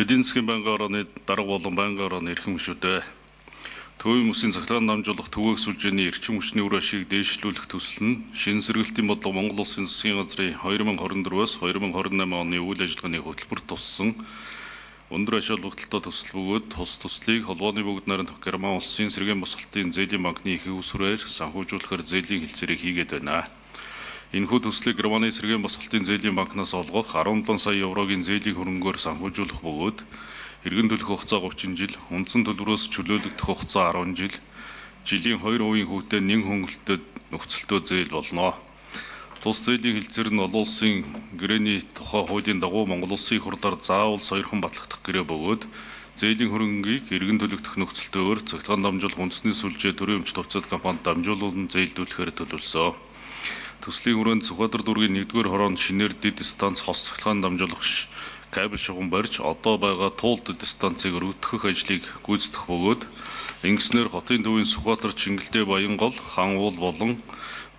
Эдийн засгийн байнгын орооны дарга болон байнгын орооны эрхэм гишүүдээ төвийн хүмүүсийн цахилгаан дамжуулах төвөг сүлжээний эрчим хүчний үр ашиг дээшлүүлэх төсөл нь шинэ сэргэлтийн бодлого Монгол Улсын засгийн газрын 2024-өөс 2028 оны үйл ажиллагааны хөтөлбөрт туссан өндөр ачаал бүгдэлтэй төсөл бөгөөд тус төслийг холбооны бүгд найрамдах Герман улсын сэргээн босголтын зээлийн банкны их усрээр санхүүжүүлэхээр зээлийн хэлцээрийг хийгээд байна. Энэхүү төслийг Германы сэргээн босголтын зээлийн банкнаас олгох 17 сая еврогийн зээлийн хөрөнгөөр санхүүжүүлэх бөгөөд эргэн төлөх хугацаа 30 жил, үндсэн төлбөрөөс чөлөөлөгдөх хугацаа 10 жил, жилийн 2% хүүтэй нэн хөнгөлөлтөд нөхцөлтөө зээл болно. Тус зээлийн хэлцээр нь олон улсын гэрээний тухай хуулийн дагуу Монгол Улсын хурлаар заавал сойрхон батлагдах гэрээ бөгөөд зээлийн хөрөнгийг эргэн төлөгдөх нөхцөлтөөр цахилгаан дамжуулах үндэсний сүлжээ төрийн өмч төвцөд компанид дамжуулан зээлдүүлэхээр төлөвлөсөн. Төслийн хүрээнд Сүхбаатар дүүргийн 1-р хороонд шинээр дэд станц хос цахилгаан дамжуулах кабель шугам барьж одоо байгаа туул дэд станцыг өргөдгөх ажлыг гүйцэтгэх бөгөөд ингэснээр хотын төвийн Сүхбаатар, Чингэлтэй, Баянгол, Хан уул болон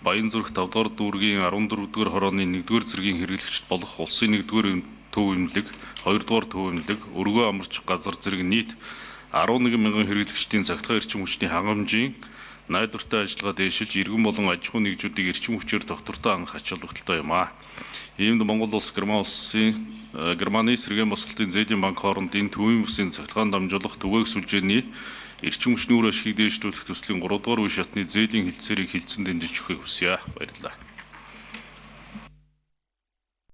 Баянзүрх 5-р дүүргийн 14-р хорооны 1-р зэргийн хэрэглэгчд болох улсын 1-р төв эмнэлэг, 2-р төв эмнэлэг, өргөө амарч газар зэрэг нийт 11 мянган хэрэглэгчдийн цахилгаан эрчим хүчний хангамжийн найдвартай ажиллагаа дээшилж иргэн болон аж ахуйн нэгжүүдийг эрчим хүчээр доктортой анх ачаал бүгдэлтэй юм а. Иймд Монгол улс Герман улсын Германы сэргээн босголтын зээлийн банк хоорондын төвийн бүсийн цахилгаан дамжуулах төвөг сүлжээний эрчим хүчний үр ашгийг дээшлүүлэх төслийн 3-р үе шатны зээлийн хэлцээрийг хилцэн дэмжиж өгөхийг хүсье. Баярлалаа.